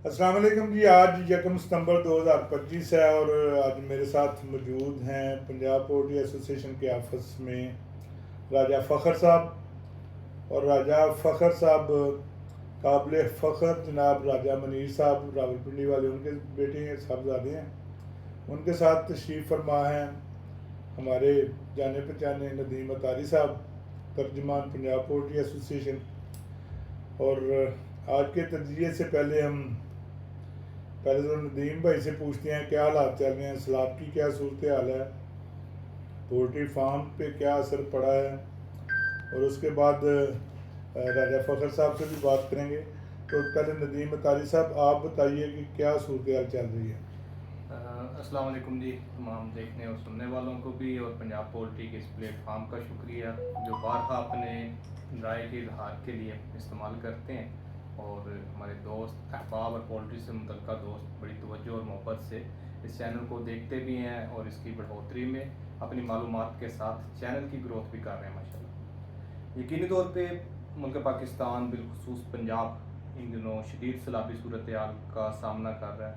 السلام علیکم جی. آج 1 ستمبر 2025 ہے اور آج میرے ساتھ موجود ہیں پنجاب پولٹری ایسوسیشن کے آفس میں راجہ فخر صاحب. اور راجہ فخر صاحب قابل فخر جناب راجہ منیر صاحب راولپنڈی والے ان کے بیٹے ہیں, صاحبزادے ہیں. ان کے ساتھ تشریف فرما ہیں ہمارے جانے پہچانے ندیم اتاری صاحب, ترجمان پنجاب پولٹری ایسوسیشن. اور آج کے تجزیے سے پہلے تو ندیم بھائی سے پوچھتے ہیں کیا حالات چل رہے ہیں, سیلاب کی کیا صورتحال ہے, پولٹری فارم پہ کیا اثر پڑا ہے, اور اس کے بعد راجہ فخر صاحب سے بھی بات کریں گے. تو پہلے ندیم اتاری صاحب آپ بتائیے کہ کیا صورتحال چل رہی ہے. السلام علیکم جی, تمام دیکھنے اور سننے والوں کو بھی, اور پنجاب پولٹری کے اس پلیٹ فارم کا شکریہ جو بارہا اپنے رائے کے اظہار کے لیے استعمال کرتے ہیں. اور ہمارے دوست احباب اور پولٹری سے متعلقہ دوست بڑی توجہ اور محبت سے اس چینل کو دیکھتے بھی ہیں اور اس کی بڑھوتری میں اپنی معلومات کے ساتھ چینل کی گروتھ بھی کر رہے ہیں ماشاءاللہ. یقینی طور پہ ملک پاکستان بالخصوص پنجاب ان دنوں شدید سیلابی صورتحال کا سامنا کر رہا ہے.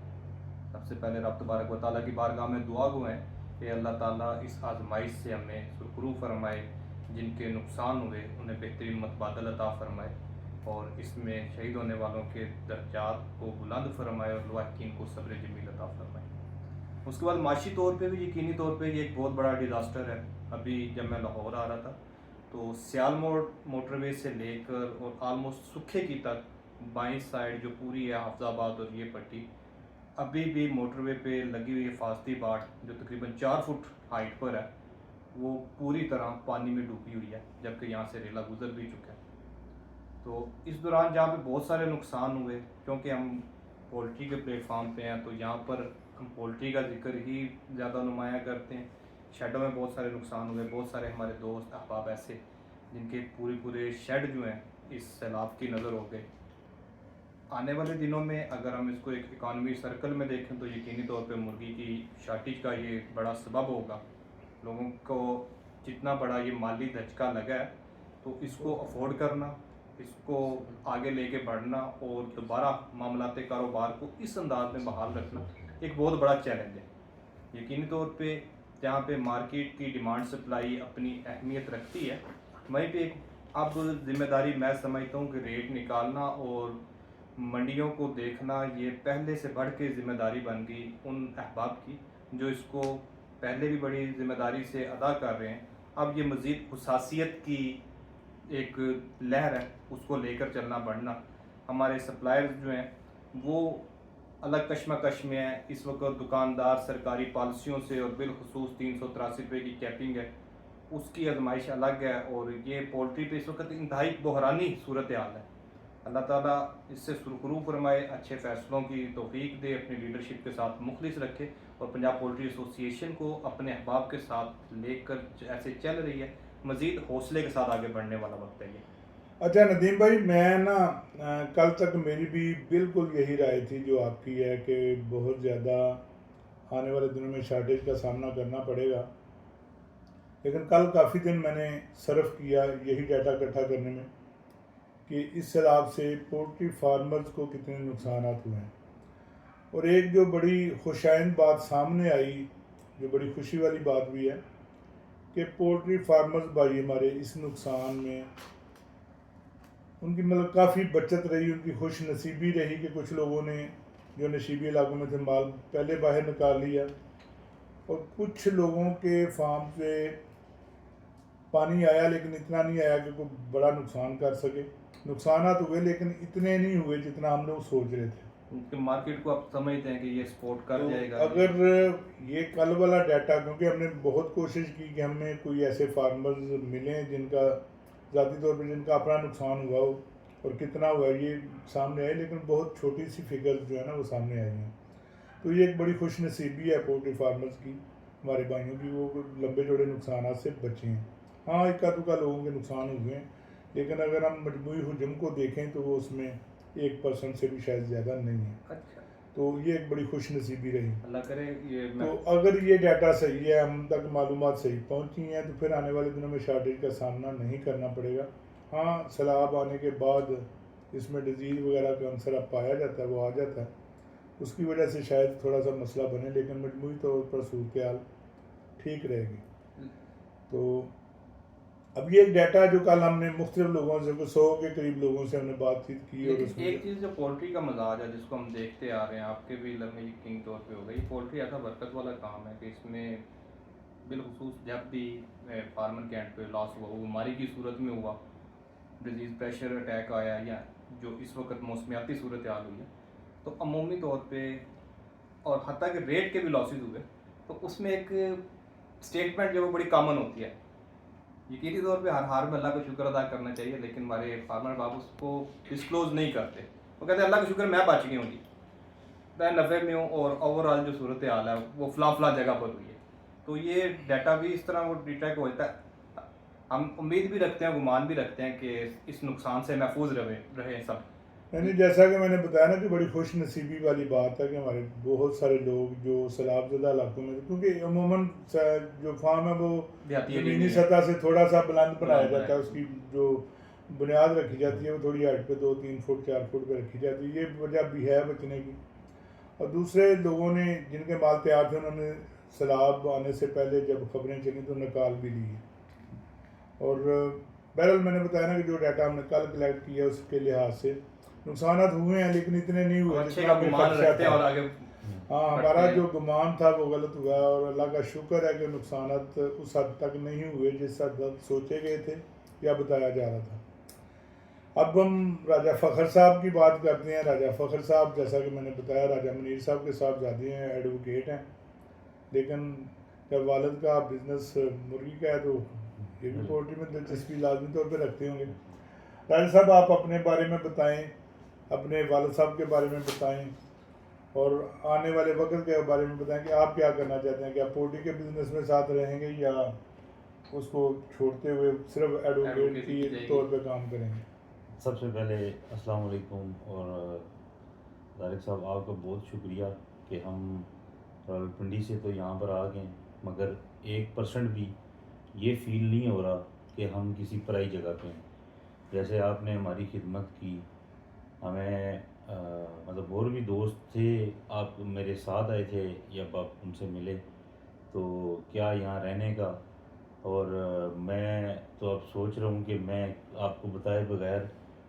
سب سے پہلے رب تبارک و تعالیٰ کی بارگاہ میں دعا گو ہیں کہ اللہ تعالیٰ اس آزمائش سے ہمیں سرخرو فرمائے, جن کے نقصان ہوئے انہیں بہترین متبادل عطا فرمائے, اور اس میں شہید ہونے والوں کے درجات کو بلند فرمائے اور لواحقین کو صبر جمیل عطا فرمائے. اس کے بعد معاشی طور پہ بھی یقینی طور پہ یہ ایک بہت بڑا ڈیزاسٹر ہے. ابھی جب میں لاہور آ رہا تھا تو سیال موٹر وے سے لے کر اور آلموسٹ سکھے کی تک بائیں سائڈ جو پوری ہے حافظ آباد اور یہ پٹی, ابھی بھی موٹر وے پہ لگی ہوئی حفاظتی باڑ جو تقریباً 4 فٹ ہائٹ پر ہے وہ پوری طرح پانی میں ڈوبی ہوئی ہے, جبکہ یہاں سے ریلا گزر بھی چکا ہے. تو اس دوران جہاں پہ بہت سارے نقصان ہوئے, کیونکہ ہم پولٹری کے پلیٹ فارم پہ ہیں تو یہاں پر ہم پولٹری کا ذکر ہی زیادہ نمایاں کرتے ہیں. شیڈوں میں بہت سارے نقصان ہوئے, بہت سارے ہمارے دوست احباب ایسے جن کے پورے شیڈ جو ہیں اس سیلاب کی نظر ہو گئے. آنے والے دنوں میں اگر ہم اس کو ایک اکانومی سرکل میں دیکھیں تو یقینی طور پہ مرغی کی شارٹیج کا یہ بڑا سبب ہوگا. لوگوں کو جتنا بڑا یہ مالی دھچکا لگا ہے تو اس کو افورڈ کرنا, اس کو آگے لے کے بڑھنا اور دوبارہ معاملات کاروبار کو اس انداز میں بحال رکھنا ایک بہت بڑا چیلنج ہے. یقینی طور پہ جہاں پہ مارکیٹ کی ڈیمانڈ سپلائی اپنی اہمیت رکھتی ہے, وہیں پہ ایک اب ذمہ داری میں سمجھتا ہوں کہ ریٹ نکالنا اور منڈیوں کو دیکھنا یہ پہلے سے بڑھ کے ذمہ داری بن گئی ان احباب کی جو اس کو پہلے بھی بڑی ذمہ داری سے ادا کر رہے ہیں. اب یہ مزید حساسیت کی ایک لہر ہے, اس کو لے کر چلنا بڑھنا. ہمارے سپلائرز جو ہیں وہ الگ کشمکش میں ہیں اس وقت. دکاندار سرکاری پالیسیوں سے اور بالخصوص 383 روپے کی کیپنگ ہے اس کی آزمائش الگ ہے, اور یہ پولٹری پہ اس وقت انتہائی بحرانی صورتحال ہے. اللہ تعالیٰ اس سے سرخرو فرمائے, اچھے فیصلوں کی توفیق دے, اپنی لیڈرشپ کے ساتھ مخلص رکھے, اور پنجاب پولٹری ایسوسیشن کو اپنے احباب کے ساتھ لے کر ایسے چل رہی ہے, مزید حوصلے کے ساتھ آگے بڑھنے والا وقت ہے یہ. اچھا ندیم بھائی, میں کل تک میری بھی بالکل یہی رائے تھی جو آپ کی ہے کہ بہت زیادہ آنے والے دنوں میں شارٹیج کا سامنا کرنا پڑے گا. لیکن کل کافی دن میں نے صرف کیا یہی ڈیٹا اکٹھا کرنے میں کہ اس سیلاب سے پولٹری فارمرز کو کتنے نقصانات ہوئے ہیں. اور ایک جو بڑی خوشائند بات سامنے آئی, جو بڑی خوشی والی بات بھی ہے کہ پولٹری فارمرز بھائی ہمارے اس نقصان میں ان کی کافی بچت رہی, ان کی خوش نصیبی رہی کہ کچھ لوگوں نے جو نشیبی علاقوں میں تھے مال پہلے باہر نکال لیا, اور کچھ لوگوں کے فارم پہ پانی آیا لیکن اتنا نہیں آیا کہ کوئی بڑا نقصان کر سکے. نقصانات ہوئے لیکن اتنے نہیں ہوئے جتنا ہم لوگ سوچ رہے تھے. مارکیٹ کو آپ سمجھتے ہیں کہ یہ سپورٹ کر جائے گا؟ اگر یہ کل والا ڈیٹا, کیونکہ ہم نے بہت کوشش کی کہ ہمیں کوئی ایسے فارمرز ملیں جن کا ذاتی طور پہ جن کا اپنا نقصان ہوا ہو اور کتنا ہوا ہے یہ سامنے آئے, لیکن بہت چھوٹی سی فگرز جو ہے نا وہ سامنے آئی ہیں. تو یہ ایک بڑی خوش نصیبی ہے پولٹری فارمرز کی, ہمارے بھائیوں کی, وہ لمبے چوڑے نقصانات سے بچے ہیں. ہاں اکا دکا لوگوں کے نقصان ہوئے ہیں, لیکن اگر ہم مجموعی حجم کو دیکھیں تو وہ اس میں 1% سے بھی شاید زیادہ نہیں ہے. اچھا, تو یہ ایک بڑی خوش نصیبی رہی. اللہ کرے یہ تو اگر یہ ڈیٹا صحیح ہے, ہم تک معلومات صحیح پہنچی ہیں, تو پھر آنے والے دنوں میں شارٹیج کا سامنا نہیں کرنا پڑے گا. ہاں سیلاب آنے کے بعد اس میں ڈیزیز وغیرہ کا عنصر اب پایا جاتا ہے، وہ آ جاتا ہے، اس کی وجہ سے شاید تھوڑا سا مسئلہ بنے، لیکن مجموعی طور پر صورتحال ٹھیک رہے گی۔ تو اب یہ ایک ڈیٹا جو کل ہم نے مختلف لوگوں سے 100 کے قریب لوگوں سے ہم نے بات چیت کی، اور اس لیکن میں ایک چیز جو پولٹری کا مزاج ہے جس کو ہم دیکھتے آ رہے ہیں، آپ کے بھی لمحے یقینی طور پہ ہوگا، یہ پولٹری ایسا برکت والا کام ہے کہ اس میں بالخصوص جب بھی فارمر کے اینڈ پہ لاس ہوا، وہ بیماری کی صورت میں ہوا، ڈیزیز پریشر اٹیک آیا، یا جو اس وقت موسمیاتی صورتحال ہوئی ہے، تو عمومی طور پہ اور حتیٰ کہ ریٹ کے بھی لاسز ہوئے، تو اس میں ایک اسٹیٹمنٹ جو وہ بڑی کامن ہوتی ہے، یقینی طور پہ ہر ہار میں اللہ کا شکر ادا کرنا چاہیے، لیکن ہمارے فارمر باپ اس کو ڈسکلوز نہیں کرتے، وہ کہتے ہیں اللہ کا شکر میں بچ گئی ہوں جی، میں نفع میں ہوں، اور اوور آل جو صورتحال ہے وہ فلاں جگہ پر ہوئی ہے۔ تو یہ ڈیٹا بھی اس طرح وہ ڈیٹیکٹ ہوتا ہے، ہم امید بھی رکھتے ہیں، گمان بھی رکھتے ہیں کہ اس نقصان سے محفوظ رہے سب۔ یعنی جیسا کہ میں نے بتایا نا کہ بڑی خوش نصیبی والی بات ہے کہ ہمارے بہت سارے لوگ جو سیلاب زدہ علاقوں میں، کیونکہ عموماً جو فارم ہے وہ زمینی سطح سے تھوڑا سا بلند بنایا جاتا ہے، اس کی جو بنیاد رکھی جاتی ہے وہ تھوڑی ہائٹ پہ 2-3 فٹ 4 فٹ پہ رکھی جاتی ہے، یہ وجہ بھی ہے بچنے کی۔ اور دوسرے لوگوں نے جن کے مال تیار تھے انہوں نے سیلاب آنے سے پہلے جب خبریں چلیں تو نکال بھی لی، اور بہرحال میں نے بتایا نا کہ جو ڈیٹا ہم نے کل کلیکٹ کیا اس کے لحاظ سے نقصانات ہوئے ہیں، لیکن اتنے نہیں ہوئے جتنا ہمیں خدشہ تھا۔ ہاں، ہمارا جو گمان تھا وہ غلط ہوا، اور اللہ کا شکر ہے کہ نقصانات اس حد تک نہیں ہوئے جس حد تک سوچے گئے تھے یا بتایا جا رہا تھا۔ اب ہم راجہ فخر صاحب کی بات کرتے ہیں۔ راجہ فخر صاحب جیسا کہ میں نے بتایا راجہ منیر صاحب کے صاحبزادے ہیں، ایڈوکیٹ ہیں، لیکن جب والد کا بزنس مرغی کا ہے تو یہ بھی پولٹری میں دلچسپی لازمی طور پہ رکھتے ہوں گے۔ راجہ صاحب آپ اپنے بارے میں بتائیں، اپنے والد صاحب کے بارے میں بتائیں، اور آنے والے وقت کے بارے میں بتائیں کہ آپ کیا کرنا چاہتے ہیں، کہ آپ پولٹری کے بزنس میں ساتھ رہیں گے یا اس کو چھوڑتے ہوئے صرف ایڈوکیٹ کی طور پہ کام کریں گے؟ سب سے پہلے السلام علیکم، اور طارق صاحب آپ کا بہت شکریہ کہ ہم راولپنڈی سے تو یہاں پر آ گئے، مگر 1% بھی یہ فیل نہیں ہو رہا کہ ہم کسی پرائی جگہ پہ ہیں۔ جیسے آپ نے ہماری خدمت کی، ہمیں مطلب اور بھی دوست تھے، آپ میرے ساتھ آئے تھے یا آپ ان سے ملے، تو کیا یہاں رہنے کا، اور میں تو اب سوچ رہا ہوں کہ میں آپ کو بتائے بغیر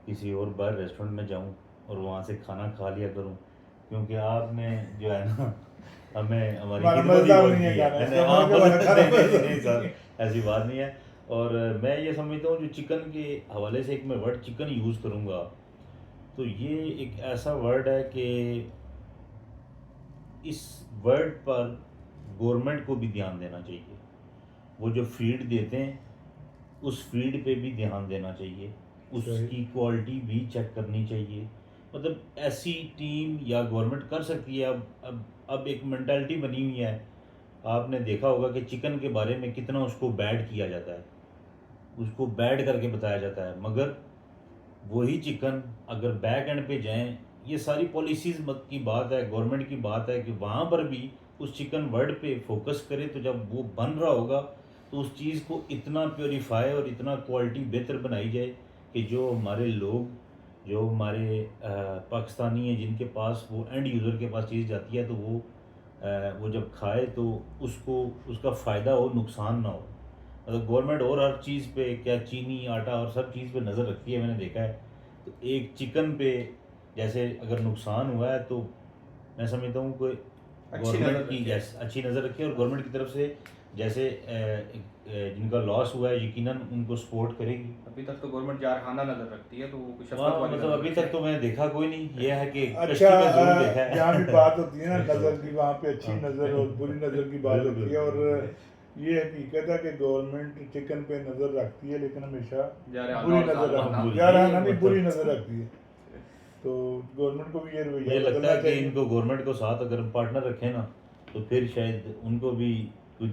کسی اور باہر ریسٹورنٹ میں جاؤں اور وہاں سے کھانا کھا لیا کروں، کیونکہ آپ نے جو ہے نا ہمیں ہماری خدمت ہی بہت کی ہے۔ ایسی بات نہیں ہے، اور میں یہ سمجھتا ہوں جو چکن کے حوالے سے ایک میں ورڈ چکن یوز کروں گا، تو یہ ایک ایسا ورڈ ہے کہ اس ورڈ پر گورنمنٹ کو بھی دھیان دینا چاہیے، وہ جو فیڈ دیتے ہیں اس فیڈ پہ بھی دھیان دینا چاہیے، اس کی کوالٹی بھی چیک کرنی چاہیے۔ مطلب ایسی ٹیم یا گورنمنٹ کر سکتی ہے۔ اب ایک مینٹالٹی بنی ہوئی ہے، آپ نے دیکھا ہوگا کہ چکن کے بارے میں کتنا اس کو بیڈ کیا جاتا ہے، اس کو بیڈ کر کے بتایا جاتا ہے، مگر وہی چکن اگر بیک اینڈ پہ جائیں، یہ ساری پالیسیز کی بات ہے، گورنمنٹ کی بات ہے کہ وہاں پر بھی اس چکن ورڈ پہ فوکس کرے، تو جب وہ بن رہا ہوگا تو اس چیز کو اتنا پیوریفائی اور اتنا کوالٹی بہتر بنائی جائے کہ جو ہمارے لوگ، جو ہمارے پاکستانی ہیں جن کے پاس وہ اینڈ یوزر کے پاس چیز جاتی ہے، تو وہ جب کھائے تو اس کو اس کا فائدہ ہو، نقصان نہ ہو۔ مطلب گورنمنٹ اور ہر چیز پہ، کیا چینی آٹا اور سب چیز پہ نظر رکھتی ہے، میں نے دیکھا ہے، تو ایک چکن پہ جیسے اگر نقصان ہوا ہے تو میں سمجھتا ہوں کہ گورنمنٹ کی اچھی نظر رکھے، اور گورنمنٹ کی طرف سے جیسے جن کا لاس ہوا ہے یقیناً ان کو سپورٹ کرے گی۔ ابھی تک تو گورنمنٹ جارحانہ نظر رکھتی ہے، تو وہ کچھ مطلب ابھی تک تو میں نے دیکھا کوئی نہیں، یہ ہے کہ اچھا، جہاں بھی بات ہوتی ہے نا نظر کی، وہاں پہ اچھی نظر اور بری نظر کی بات ہوتی ہے، اور یہ حقیقت ہے کہ گورنمنٹ چکن پہ نظر رکھتی ہے لیکن ہمیشہ بری نظر رکھتی ہے، جارحانہ نہیں، بری نظر رکھتی ہے۔ تو گورنمنٹ کو بھی یہ رویہ مجھے لگتا ہے کہ ان کو گورنمنٹ کو ساتھ اگر پارٹنر رکھیں نا تو پھر شاید ان کو بھی کچھ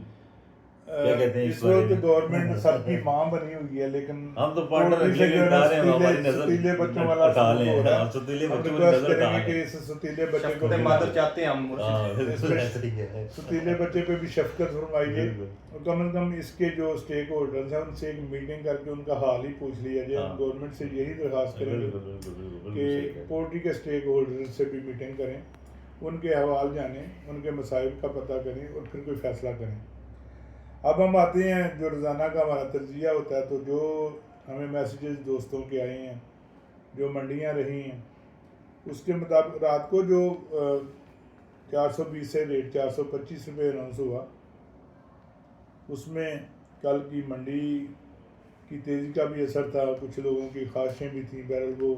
کیا کہتے ہیں اس وقت گورنمنٹ سب کی ماں بنی ہوئی ہے، لیکن ہم تو پارٹنر پولٹری سے جو ہے نا اٹھا رہے ہیں، ہماری نظر ستیلے بچوں والا اٹھا لیں، سلوک ہو رہا ہے۔ ستیلے ہم بچوں کی ریکویسٹ نظر کریں اٹھا گے کہ لیں۔ اس ستیلے بچے کو شفقت مادر چاہتے ہیں ہم بالکل ایسے ہی ہے۔ ستیلے بچے پہ بھی شفقت فرمائیے، بالکل۔ اور کم از کم اس کے جو اسٹیک ہولڈرز ہیں ان سے ایک میٹنگ کر کے ان کا حال ہی پوچھ لیا جائے۔ ہم گورنمنٹ سے یہی درخواست کریں گے بالکل بالکل بالکل کہ صحیح ہے۔ پولٹری کے اسٹیک ہولڈرز سے بھی میٹنگ کریں، ان کے احوال جانیں، ان کے مسائل کا پتہ کریں اور پھر کوئی فیصلہ کریں۔ اب ہم آتے ہیں جو روزانہ کا ہمارا تجزیہ ہوتا ہے، تو جو ہمیں میسیجز دوستوں کے آئے ہیں، جو منڈیاں رہی ہیں، اس کے مطابق رات کو جو 420 سے ریٹ 425 روپے اناؤنس ہوا، اس میں کل کی منڈی کی تیزی کا بھی اثر تھا، کچھ لوگوں کی خواہشیں بھی تھیں، بہرحال وہ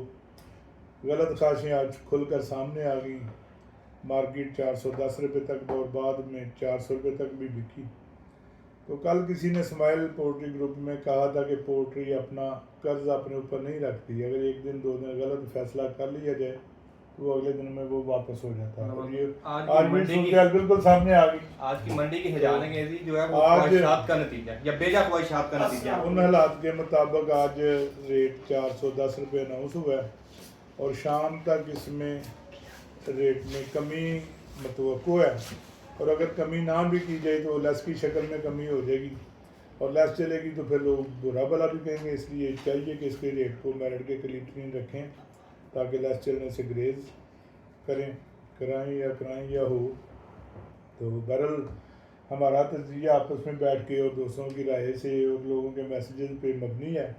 غلط خواہشیں آج کھل کر سامنے آ گئیں۔ مارکیٹ 410 روپے تک اور بعد میں 400 روپے تک بھی بکی۔ تو کل کسی نے اسماعیل پولٹری گروپ میں کہا تھا کہ پولٹری اپنا قرض اپنے اوپر نہیں رکھتی، اگر ایک دن دو دن غلط فیصلہ کر لیا جائے تو وہ اگلے دن میں وہ واپس ہو جاتا ہے، اور یہ آج بھی صورتحال بالکل سامنے آ گئی۔ آج کی منڈی کی ہجان انگیزی جو ہے وہ آج خواہشات کا نتیجہ ہے یا بیجا خواہشات کا نتیجہ ہے۔ ان حالات کے مطابق آج ریٹ 410 روپے اناؤنس ہوا ہے، اور شام تک اس میں ریٹ میں کمی متوقع ہے، اور اگر کمی نہ بھی کی جائے تو لیس کی شکل میں کمی ہو جائے گی، اور لیس چلے گی تو پھر لوگ برا بھلا بھی کہیں گے۔ اس لیے چاہیے کہ اس کے ریٹ کو میرٹ کے قریب ترین رکھیں تاکہ لیس چلنے سے گریز کرائیں یا ہو۔ تو بہرحال ہمارا تجزیہ آپس میں بیٹھ کے اور دوستوں کی رائے سے اور لوگوں کے میسیجز پہ مبنی ہے،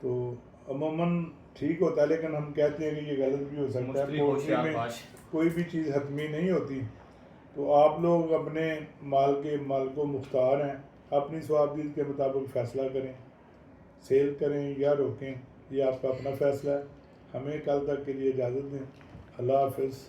تو عموماً ٹھیک ہوتا ہے، لیکن ہم کہتے ہیں کہ یہ غلط بھی ہو سکتا ہے۔ پولٹری میں کوئی بھی چیز حتمی نہیں ہوتی، تو آپ لوگ اپنے مال کو مختار ہیں، اپنی صوابدید کے مطابق فیصلہ کریں، سیل کریں یا روکیں، یہ آپ کا اپنا فیصلہ ہے۔ ہمیں کل تک کے لیے اجازت دیں۔ اللہ حافظ۔